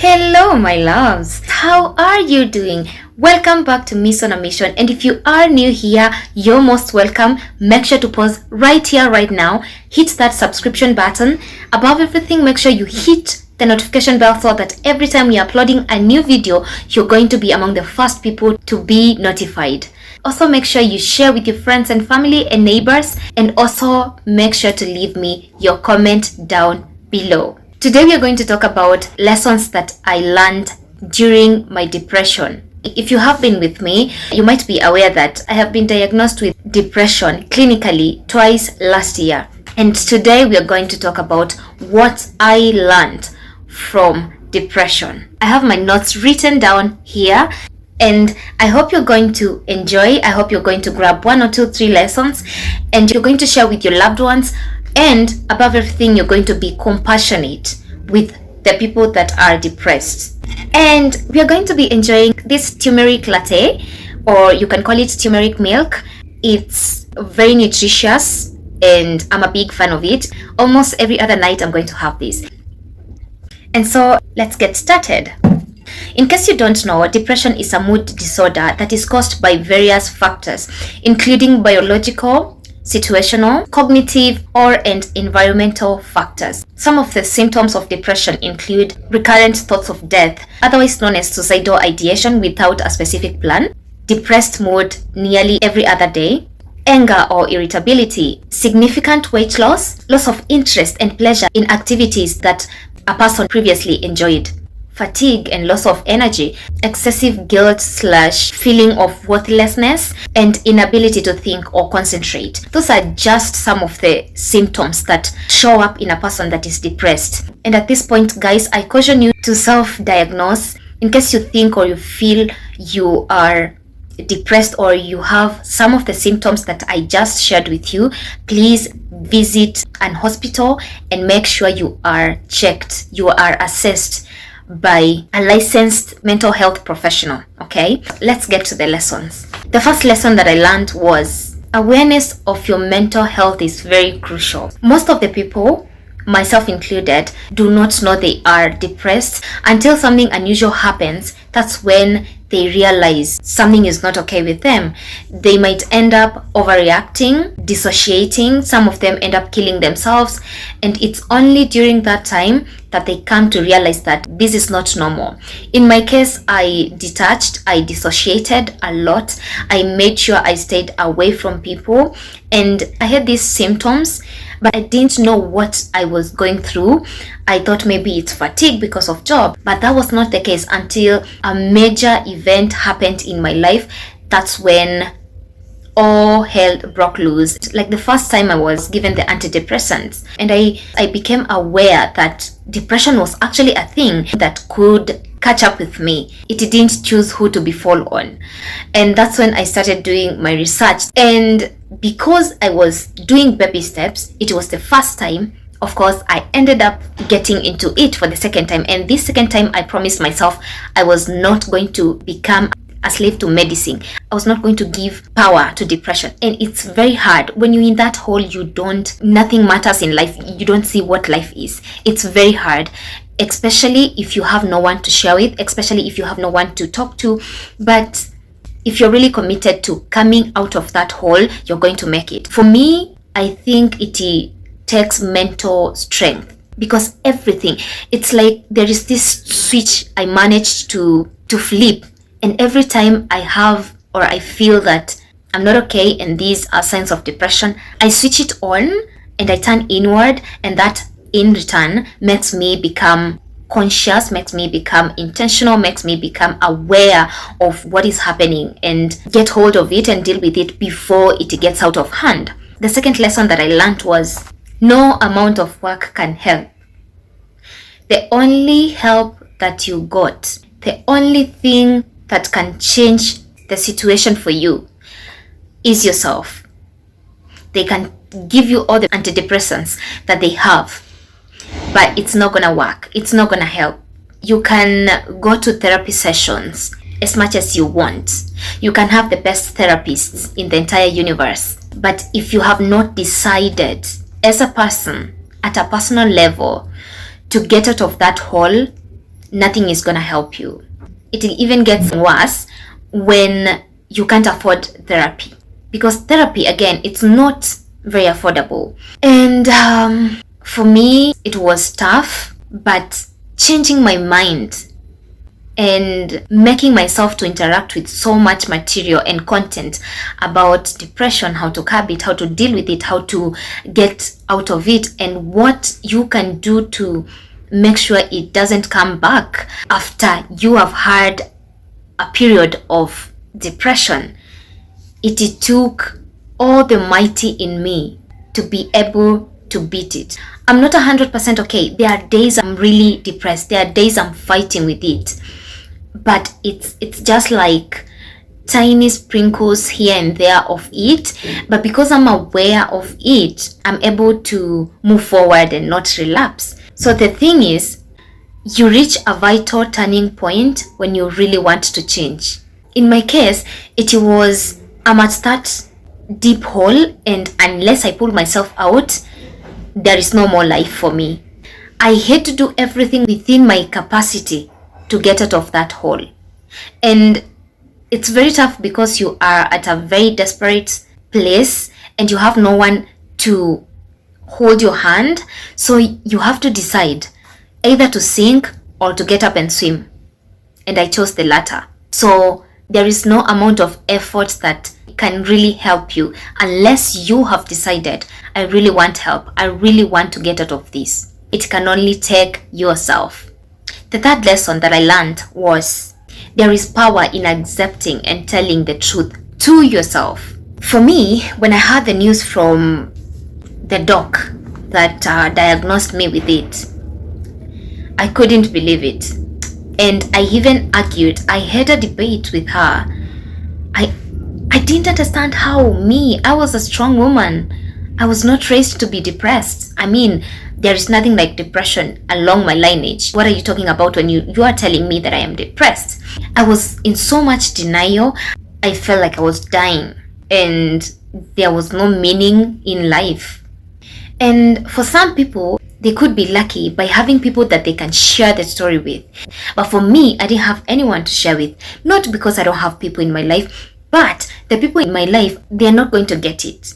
Hello, my loves. How are you doing? Welcome back to Miss on a Mission. And if you are new here, you're most welcome. Make sure to pause right here, right now. Hit that subscription button. Above everything, make sure you hit the notification bell so that every time we're uploading a new video, you're going to be among the first people to be notified. Also, make sure you share with your friends and family and neighbors. And also, make sure to leave me your comment down below. Today we are going to talk about lessons that I learned during my depression. If you have been with me, you might be aware that I have been diagnosed with depression clinically twice last year. And today we are going to talk about what I learned from depression. I have my notes written down here and I hope you're going to enjoy. I hope you're going to grab 1 or 2, 3 lessons and you're going to share with your loved ones. And above everything, you're going to be compassionate with the people that are depressed. And we are going to be enjoying this turmeric latte, or you can call it turmeric milk. It's very nutritious and I'm a big fan of it. Almost every other night I'm going to have this. And so let's get started. In case you don't know, depression is a mood disorder that is caused by various factors, including biological, situational, cognitive, and environmental factors. Some of the symptoms of depression include recurrent thoughts of death, otherwise known as suicidal ideation without a specific plan, depressed mood nearly every other day, anger or irritability, significant weight loss, loss of interest and pleasure in activities that a person previously enjoyed, fatigue and loss of energy, excessive guilt/feeling of worthlessness, and inability to think or concentrate. Those are just some of the symptoms that show up in a person that is depressed. And at this point, guys, I caution you to self-diagnose. In case you think or you feel you are depressed or you have some of the symptoms that I just shared with you, please visit an hospital and make sure you are checked, you are assessed by a licensed mental health professional. Okay, let's get to the lessons. The first lesson that I learned was awareness of your mental health is very crucial. Most of the people, myself included, do not know they are depressed until something unusual happens. That's when they realize something is not okay with them. They might end up overreacting, dissociating. Some of them end up killing themselves. And it's only during that time that they come to realize that this is not normal. In my case, I detached, I dissociated a lot. I made sure I stayed away from people. And I had these symptoms, but I didn't know what I was going through. I thought maybe it's fatigue because of job, but that was not the case until a major event happened in my life. That's when all hell broke loose. Like the first time I was given the antidepressants, and I became aware that depression was actually a thing that could catch up with me. It didn't choose who to befall on. And that's when I started doing my research. And because I was doing baby steps, it was the first time. Of course, I ended up getting into it for the second time. And this second time, I promised myself I was not going to become a slave to medicine. I was not going to give power to depression. And it's very hard. When you're in that hole, nothing matters in life. You don't see what life is. It's very hard, especially if you have no one to share with, especially if you have no one to talk to. But if you're really committed to coming out of that hole, you're going to make it. For me, I think it takes mental strength, because everything, it's like there is this switch I managed to flip. And every time I have or I feel that I'm not okay and these are signs of depression, I switch it on and I turn inward, and that in return makes me become conscious, makes me become intentional, makes me become aware of what is happening and get hold of it and deal with it before it gets out of hand. The second lesson that I learned was no amount of work can help. The only help that you got, the only thing that can change the situation for you is yourself. They can give you all the antidepressants that they have, but it's not gonna work. It's not gonna help. You can go to therapy sessions as much as you want. You can have the best therapists in the entire universe. But if you have not decided as a person, at a personal level, to get out of that hole nothing is gonna help you. It even gets worse when you can't afford therapy, because therapy, again, it's not very affordable. And for me, it was tough, but changing my mind and making myself to interact with so much material and content about depression, how to curb it, how to deal with it, how to get out of it, and what you can do to make sure it doesn't come back after you have had a period of depression. It took all the mighty in me to be able to beat it. I'm not 100% okay. There are days I'm really depressed. There are days I'm fighting with it. But it's just like tiny sprinkles here and there of it. But because I'm aware of it, I'm able to move forward and not relapse. So the thing is, you reach a vital turning point when you really want to change. In my case, it was, I'm at that deep hole, and unless I pull myself out, there is no more life for me. I had to do everything within my capacity to get out of that hole. And it's very tough because you are at a very desperate place and you have no one to hold your hand. So you have to decide either to sink or to get up and swim. And I chose the latter. So there is no amount of effort that can really help you unless you have decided, I really want help. I really want to get out of this. It can only take yourself. The third lesson that I learned was there is power in accepting and telling the truth to yourself. For me, when I heard the news from the doc that diagnosed me with it, I couldn't believe it. And I even argued. I had a debate with her. I didn't understand how I was a strong woman. I was not raised to be depressed. I mean, there is nothing like depression along my lineage. What are you talking about when you are telling me that I am depressed? I was in so much denial. I felt like I was dying and there was no meaning in life. And for some people, they could be lucky by having people that they can share the story with. But for me, I didn't have anyone to share with. Not because I don't have people in my life, but the people in my life, they are not going to get it.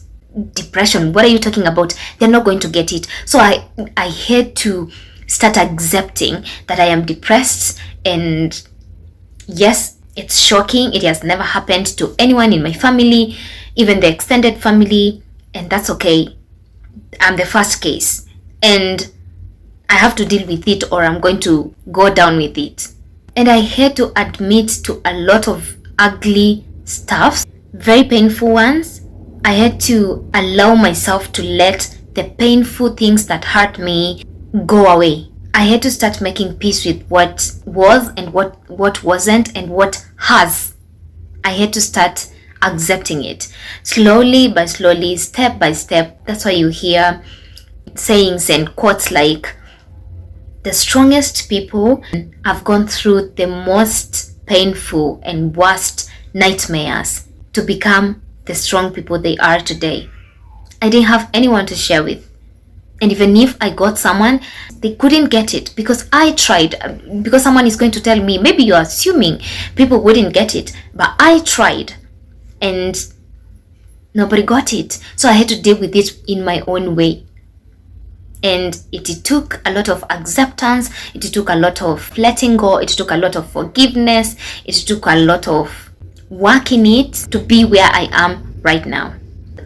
Depression, what are you talking about? They're not going to get it. So I had to start accepting that I am depressed. And yes, it's shocking. It has never happened to anyone in my family, even the extended family, and that's okay. I'm the first case and I have to deal with it or I'm going to go down with it. And I had to admit to a lot of ugly stuff, very painful ones. I had to allow myself to let the painful things that hurt me go away. I had to start making peace with what was and what wasn't and what has. I had to start accepting it slowly by slowly, step by step. That's why you hear sayings and quotes like, the strongest people have gone through the most painful and worst nightmares to become the strong people they are today. I didn't have anyone to share with. And even if I got someone, they couldn't get it because I tried. Because someone is going to tell me, maybe you're assuming people wouldn't get it, but I tried and nobody got it. So I had to deal with it in my own way. And it took a lot of acceptance. It took a lot of letting go. It took a lot of forgiveness. It took a lot of work in it to be where I am right now.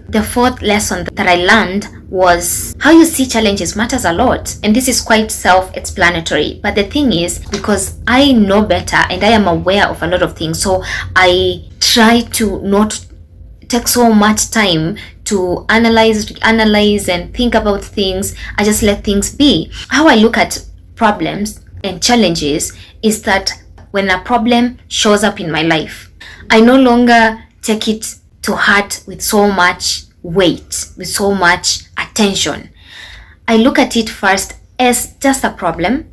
The fourth lesson that I learned was how you see challenges matters a lot. And this is quite self-explanatory. But the thing is, because I know better and I am aware of a lot of things, so I try to not take so much time to analyze and think about things. I just let things be. How I look at problems and challenges is that when a problem shows up in my life, I no longer take it to heart with so much weight, with so much attention. I look at it first as just a problem,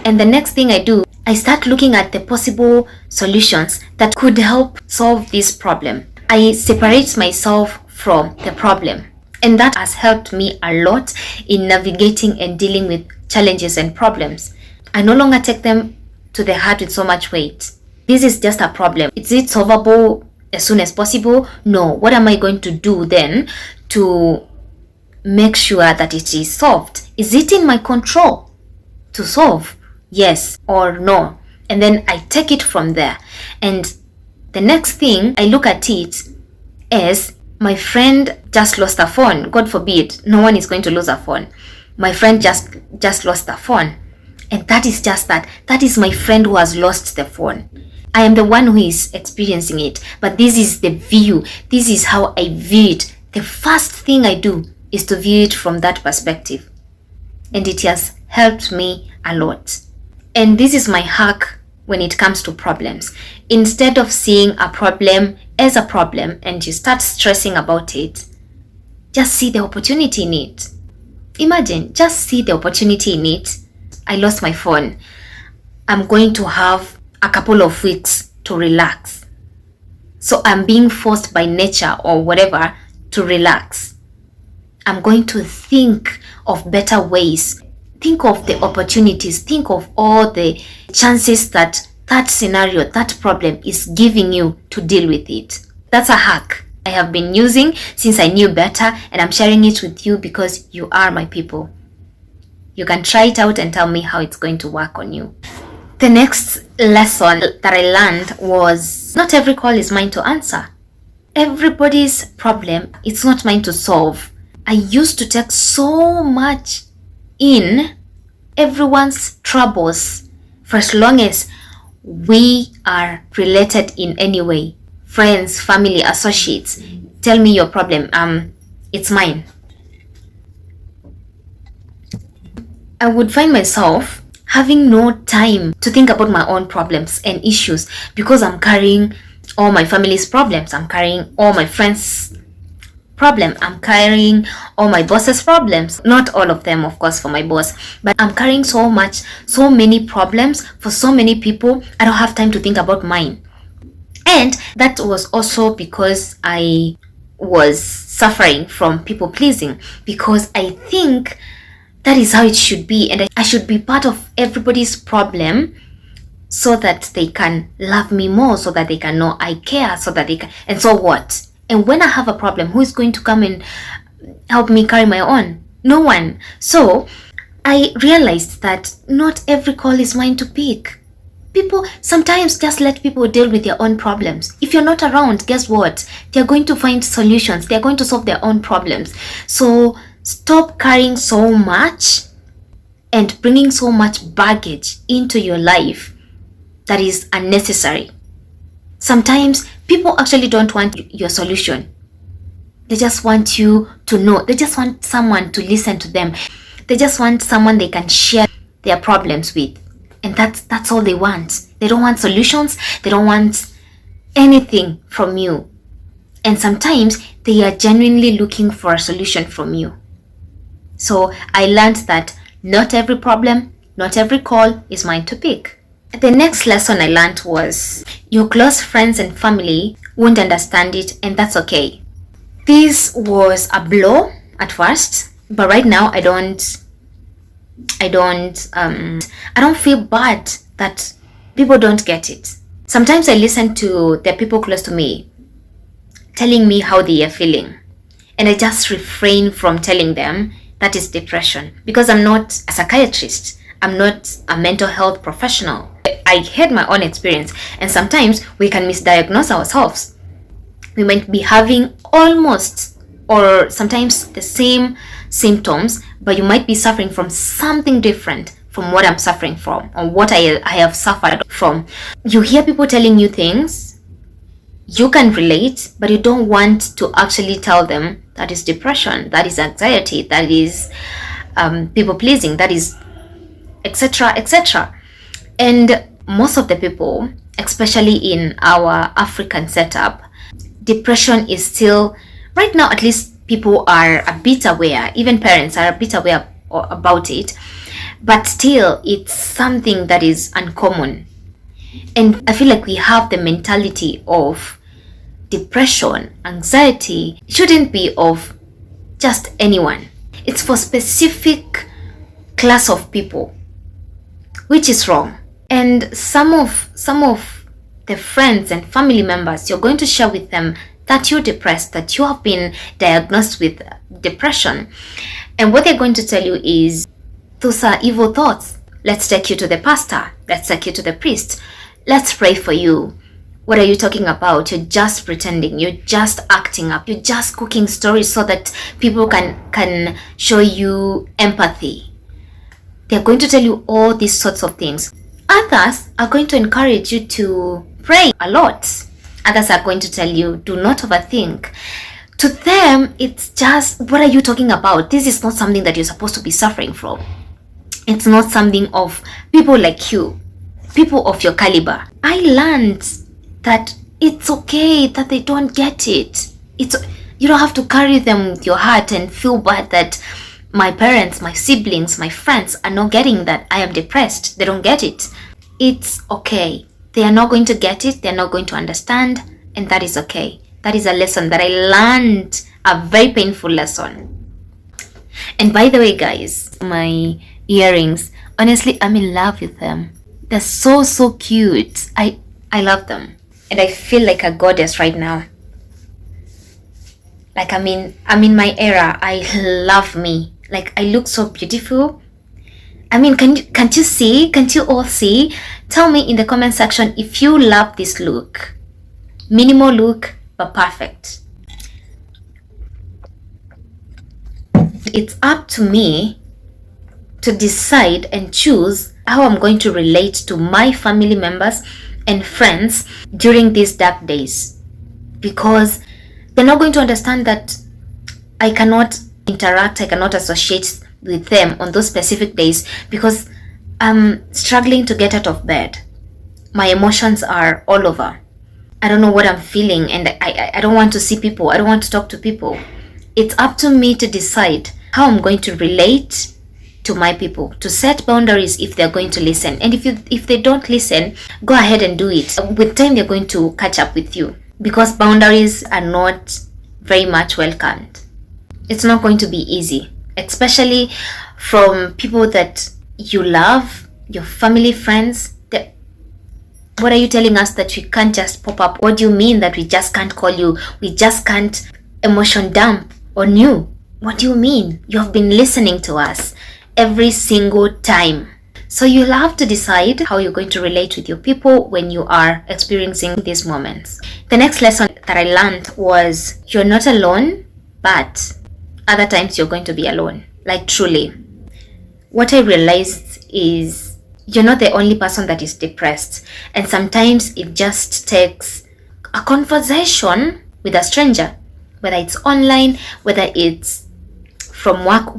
and the next thing I do, I start looking at the possible solutions that could help solve this problem. I separate myself from the problem, and that has helped me a lot in navigating and dealing with challenges and problems. I no longer take them to the heart with so much weight. This is just a problem. Is it solvable as soon as possible? No. What am I going to do then to make sure that it is solved? Is it in my control to solve? Yes or no? And then I take it from there. And the next thing, I look at it as my friend just lost a phone. God forbid, no one is going to lose a phone. My friend just lost a phone. And that is just that. That is my friend who has lost the phone. I am the one who is experiencing it. But this is the view. This is how I view it. The first thing I do is to view it from that perspective. And it has helped me a lot. And this is my hack when it comes to problems. Instead of seeing a problem as a problem and you start stressing about it, just see the opportunity in it. Imagine, just see the opportunity in it. I lost my phone. I'm going to have a couple of weeks to relax. So I'm being forced by nature or whatever to relax. I'm going to think of better ways. Think of the opportunities. Think of all the chances that scenario, that problem is giving you to deal with it. That's a hack I have been using since I knew better, and I'm sharing it with you because you are my people. You can try it out and tell me how it's going to work on you. The next lesson that I learned was not every call is mine to answer. Everybody's problem, it's not mine to solve. I used to take so much in everyone's troubles for as long as we are related in any way. Friends, family, associates, tell me your problem. It's mine. I would find myself having no time to think about my own problems and issues because I'm carrying all my family's problems. I'm carrying all my friends' problem. I'm carrying all my boss's problems. Not all of them, of course, for my boss, but I'm carrying so many problems for so many people. I don't have time to think about mine. And that was also because I was suffering from people pleasing, because I think that is how it should be, and I should be part of everybody's problem so that they can love me more, so that they can know I care, so that they can, and so what? And when I have a problem, who is going to come and help me carry my own? No one. So I realized that not every call is mine to pick. People, sometimes just let people deal with their own problems. If you're not around, guess what? They're going to find solutions. They're going to solve their own problems. So stop carrying so much and bringing so much baggage into your life that is unnecessary. Sometimes people actually don't want your solution. They just want you to know. They just want someone to listen to them. They just want someone they can share their problems with. And that's all they want. They don't want solutions. They don't want anything from you. And sometimes they are genuinely looking for a solution from you. So I learned that not every problem, not every call is mine to pick. The next lesson I learned was your close friends and family won't understand it, and that's okay. This was a blow at first, but right now I don't feel bad that people don't get it. Sometimes I listen to the people close to me telling me how they are feeling, and I just refrain from telling them that is depression, because I'm not a psychiatrist. I'm not a mental health professional. I had my own experience, and sometimes we can misdiagnose ourselves. We might be having almost or sometimes the same symptoms, but you might be suffering from something different from what I'm suffering from or what I have suffered from. You hear people telling you things, you can relate, but you don't want to actually tell them that is depression, that is anxiety, that is people pleasing, that is etc., etc. And most of the people, especially in our African setup, depression is still, right now at least, people are a bit aware, even parents are a bit aware about it, but still it's something that is uncommon. And I feel like we have the mentality of depression, anxiety shouldn't be of just anyone. It's for specific class of people, which is wrong. And some of the friends and family members, you're going to share with them that you're depressed, that you have been diagnosed with depression. And what they're going to tell you is, those are evil thoughts. Let's take you to the pastor. Let's take you to the priest. Let's pray for you. What are you talking about? You're just pretending. You're just acting up. You're just cooking stories so that people can show you empathy. They're going to tell you all these sorts of things. Others are going to encourage you to pray a lot. Others are going to tell you, do not overthink. To them, it's just, what are you talking about? This is not something that you're supposed to be suffering from. It's not something of people like you, people of your caliber. I learned that it's okay that they don't get it. You don't have to carry them with your heart and feel bad that my parents, my siblings, my friends are not getting that I am depressed. They don't get it. It's okay. They are not going to get it. They're not going to understand. And that is okay. That is a lesson that I learned, a very painful lesson. And by the way, guys, my earrings, honestly, I'm in love with them. They're so cute. I love them. And I feel like a goddess right now. Like I'm in my era. I love me. Like I look so beautiful. I mean, can't you see? Can't you all see? Tell me in the comment section if you love this look. Minimal look, but perfect. It's up to me to decide and choose how I'm going to relate to my family members and friends during these dark days, because they're not going to understand that I cannot interact, I cannot associate with them on those specific days because I'm struggling to get out of bed. My emotions are all over. I don't know what I'm feeling, and I don't want to see people. I don't want to talk to people. It's up to me to decide how I'm going to relate to my people, to set boundaries if they're going to listen. And if they don't listen, go ahead and do it. With time, they're going to catch up with you, because boundaries are not very much welcomed. It's not going to be easy, especially from people that you love, your family, friends. What are you telling us that we can't just pop up? What do you mean that we just can't call you? We just can't emotion dump on you? What do you mean? You have been listening to us every single time. So you'll have to decide how you're going to relate with your people when you are experiencing these moments. The next lesson that I learned was, you're not alone, but other times you're going to be alone. Like truly. What I realized is, you're not the only person that is depressed. And sometimes it just takes a conversation with a stranger, whether it's online, whether it's from work,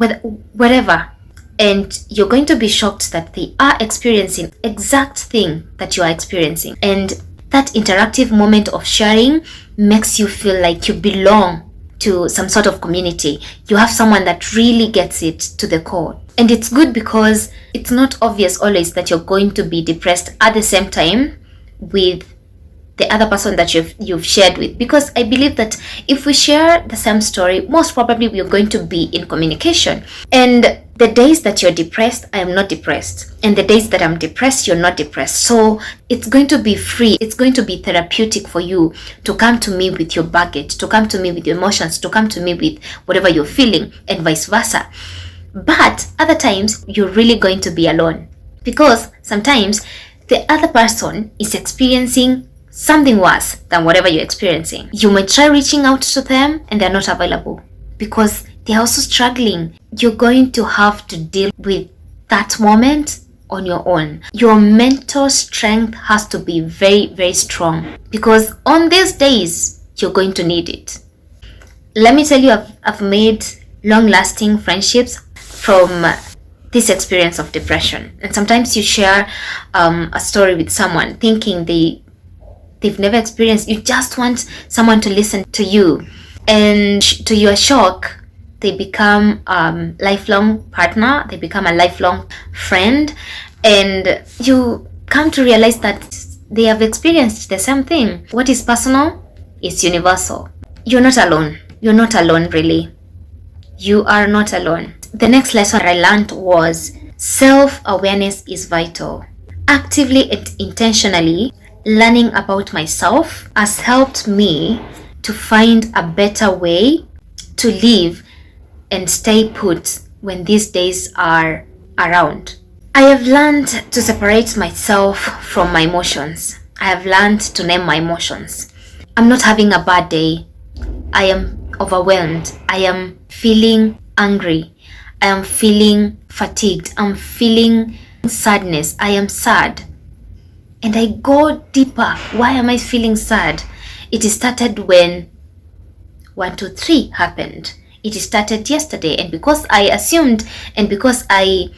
wherever. And you're going to be shocked that they are experiencing exact thing that you are experiencing. And that interactive moment of sharing makes you feel like you belong to some sort of community. You have someone that really gets it to the core. And it's good because it's not obvious always that you're going to be depressed at the same time with the other person that you've shared with. Because I believe that if we share the same story, most probably we're going to be in communication. And the days that you're depressed, I am not depressed. And the days that I'm depressed, you're not depressed. So it's going to be free. It's going to be therapeutic for you to come to me with your baggage, to come to me with your emotions, to come to me with whatever you're feeling, and vice versa. But other times, you're really going to be alone. Because sometimes the other person is experiencing something worse than whatever you're experiencing. You might try reaching out to them and they're not available because they're also struggling. You're going to have to deal with that moment on your own. Your mental strength has to be very, very strong, because on these days, you're going to need it. Let me tell you, I've made long-lasting friendships from this experience of depression. And sometimes you share a story with someone thinking they've never experienced. You just want someone to listen to you, and to your shock, they become lifelong partner. They become a lifelong friend, and you come to realize that they have experienced the same thing. What is personal is universal. You're not alone. You're not alone, really. You are not alone. The next lesson I learned was, self-awareness is vital. Actively and intentionally learning about myself has helped me to find a better way to live and stay put when these days are around. I have learned to separate myself from my emotions. I have learned to name my emotions. I'm not having a bad day. I am overwhelmed. I am feeling angry. I am feeling fatigued. I'm feeling sadness. I am sad. And I go deeper. Why am I feeling sad? It started when 1, 2, 3 happened. It started yesterday, and because I assumed and because I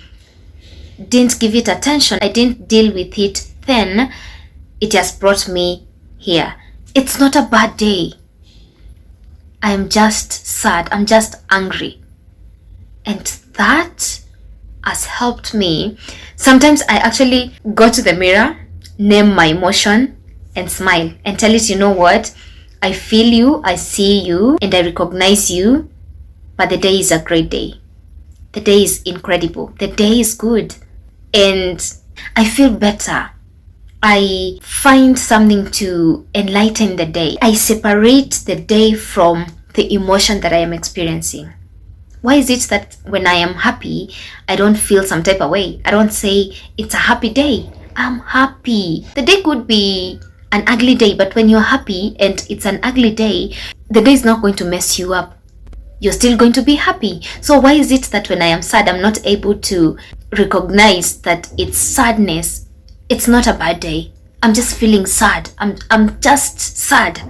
didn't give it attention, I didn't deal with it then, it has brought me here. It's not a bad day. I am just sad. I'm just angry. And that has helped me. Sometimes I actually go to the mirror, name my emotion, and smile and tell it, you know what? I feel you, I see you, and I recognize you, but the day is a great day. The day is incredible. The day is good. And I feel better. I find something to enlighten the day. I separate the day from the emotion that I am experiencing. Why is it that when I am happy, I don't feel some type of way? I don't say it's a happy day. I'm happy. The day could be an ugly day, but when you're happy and it's an ugly day, the day is not going to mess you up. You're still going to be happy. So why is it that when I am sad, I'm not able to recognize that it's sadness? It's not a bad day. I'm just feeling sad. I'm just sad.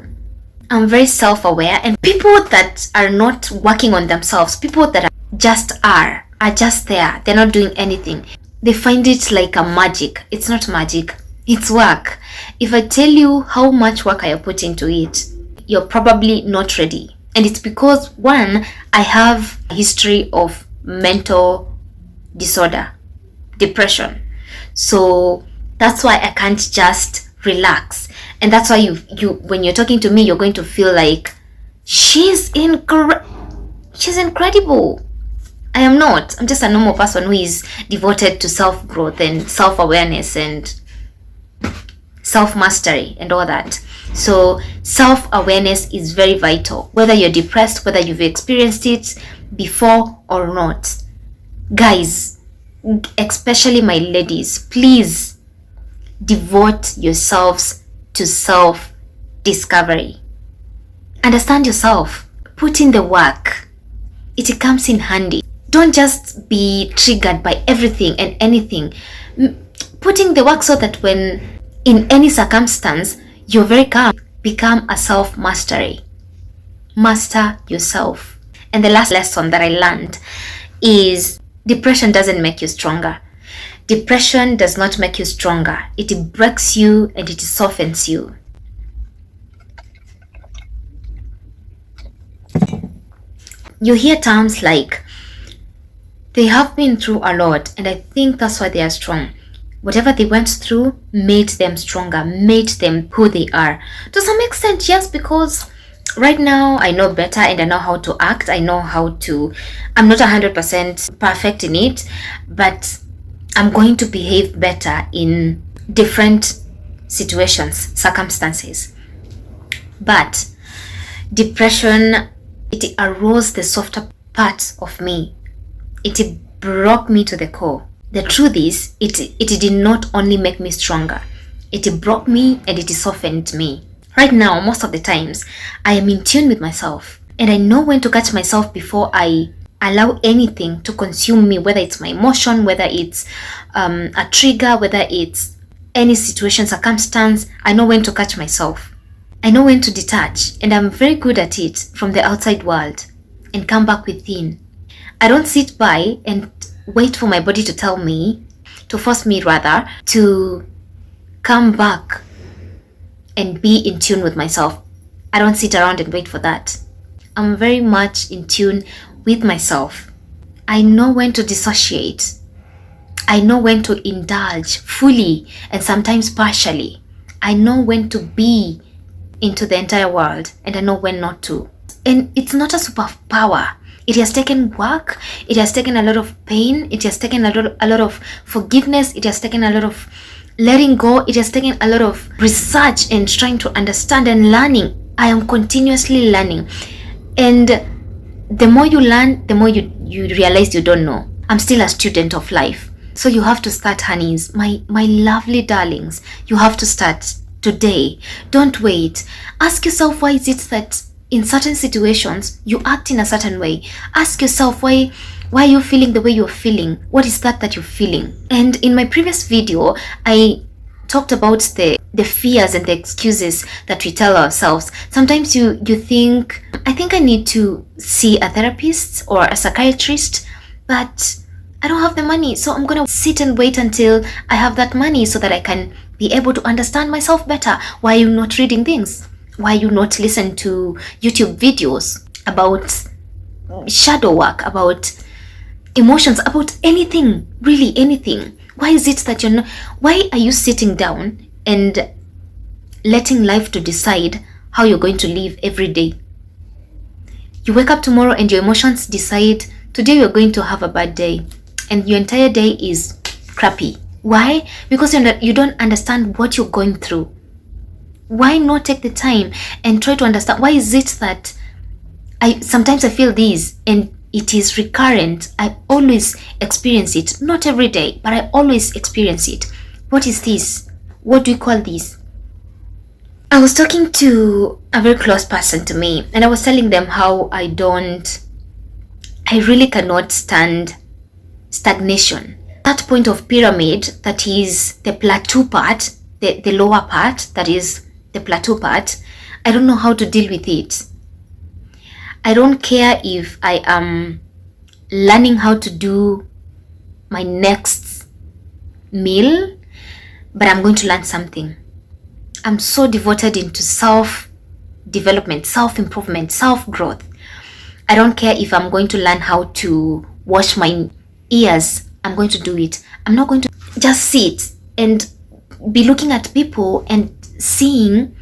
I'm very self-aware, and people that are not working on themselves, people that are just there. They're not doing anything. They find it like a magic. It's not magic. It's work. If I tell you how much work I have put into it, you're probably not ready. And it's because, one, I have a history of mental disorder, depression. So that's why I can't just relax. And that's why you when you're talking to me, you're going to feel like she's incredible. I am not. I'm just a normal person who is devoted to self-growth and self-awareness and self-mastery and all that. So self-awareness is very vital, whether you're depressed, whether you've experienced it before or not. Guys, especially my ladies, please devote yourselves to self-discovery. Understand yourself. Put in the work. It comes in handy. Don't just be triggered by everything and anything. Putting the work so that when in any circumstance, you're very calm. Become a self-mastery. Master yourself. And the last lesson that I learned is depression doesn't make you stronger. Depression does not make you stronger. It breaks you and it softens you. You hear terms like, they have been through a lot, and I think that's why they are strong. Whatever they went through made them stronger, made them who they are. To some extent, yes, because right now I know better and I know how to act. I'm not 100% perfect in it, but I'm going to behave better in different situations, circumstances. But depression, it arose the softer parts of me. It broke me to the core. The truth is, it did not only make me stronger. It broke me and it softened me. Right now, most of the times, I am in tune with myself. And I know when to catch myself before I allow anything to consume me, whether it's my emotion, whether it's a trigger, whether it's any situation, circumstance. I know when to catch myself. I know when to detach. And I'm very good at it from the outside world and come back within. I don't sit by and wait for my body to tell me, to force me rather, to come back and be in tune with myself. I don't sit around and wait for that. I'm very much in tune with myself. I know when to dissociate. I know when to indulge fully and sometimes partially. I know when to be into the entire world and I know when not to. And it's not a superpower. It has taken work. It has taken a lot of pain. It has taken a lot of forgiveness. It has taken a lot of letting go, it has taken a lot of research and trying to understand and learning. I am continuously learning. And the more you learn, the more you realize you don't know. I'm still a student of life. So you have to start, honeys, my lovely darlings. You have to start today. Don't wait. Ask yourself, why is it that in certain situations you act in a certain way? Ask yourself, why are you feeling the way you're feeling? What is that you're feeling? And in my previous video, I talked about the fears and the excuses that we tell ourselves. Sometimes you think, I think I need to see a therapist or a psychiatrist, but I don't have the money, so I'm gonna sit and wait until I have that money so that I can be able to understand myself better. Why are you not reading things? Why are you not listening to YouTube videos about shadow work, about emotions, about anything, really anything? Why is it that why are you sitting down and letting life to decide how you're going to live every day? You wake up tomorrow and your emotions decide today you're going to have a bad day, and your entire day is crappy. Why? Because you don't understand what you're going through. Why not take the time and try to understand? Why is it that sometimes I feel this and it is recurrent? I always experience it, not every day, but I always experience it. What is this? What do you call this? I was talking to a very close person to me, and I was telling them how I really cannot stand stagnation. That point of pyramid, that is the plateau part, the lower part, that is the plateau part, I don't know how to deal with it. I don't care if I am learning how to do my next meal, but I'm going to learn something. I'm so devoted into self-development, self-improvement, self-growth. I don't care if I'm going to learn how to wash my ears. I'm going to do it. I'm not going to just sit and be looking at people and seeing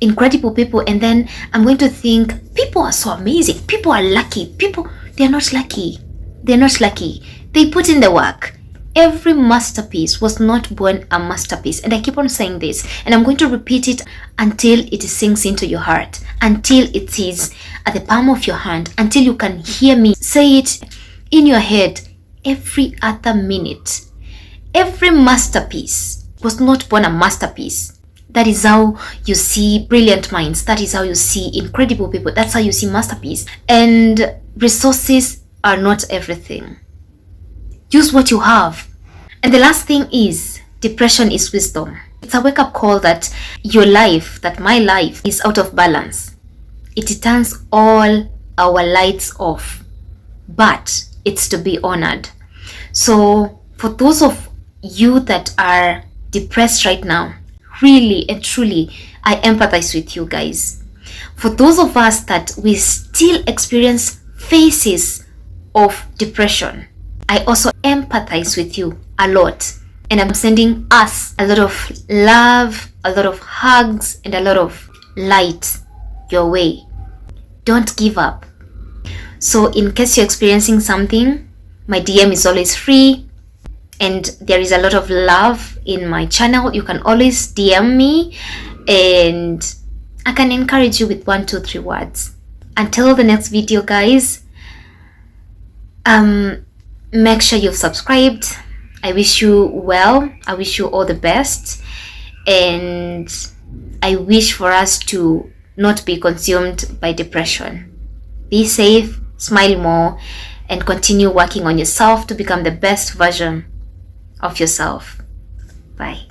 incredible people, and then I'm going to think people are so amazing, people are lucky. People, they're not lucky. They're not lucky. They put in the work. Every masterpiece was not born a masterpiece. And I keep on saying this, and I'm going to repeat it until it sinks into your heart, until it is at the palm of your hand, until you can hear me say it in your head every other minute. Every masterpiece was not born a masterpiece. That is how you see brilliant minds. That is how you see incredible people. That's how you see masterpiece. And resources are not everything. Use what you have. And the last thing is, depression is wisdom. It's a wake-up call that your life, that my life, is out of balance. It turns all our lights off, but it's to be honored. So for those of you that are depressed right now, really and truly, I empathize with you guys. For those of us that we still experience phases of depression, I also empathize with you a lot. And I'm sending us a lot of love, a lot of hugs, and a lot of light your way. Don't give up. So in case you're experiencing something, my DM is always free, and there is a lot of love in my channel. You can always DM me, and I can encourage you with 1, 2, 3 words. Until the next video, guys, make sure you've subscribed. I wish you well. I wish you all the best, and I wish for us to not be consumed by depression. Be safe, smile more, and continue working on yourself to become the best version of yourself. Bye.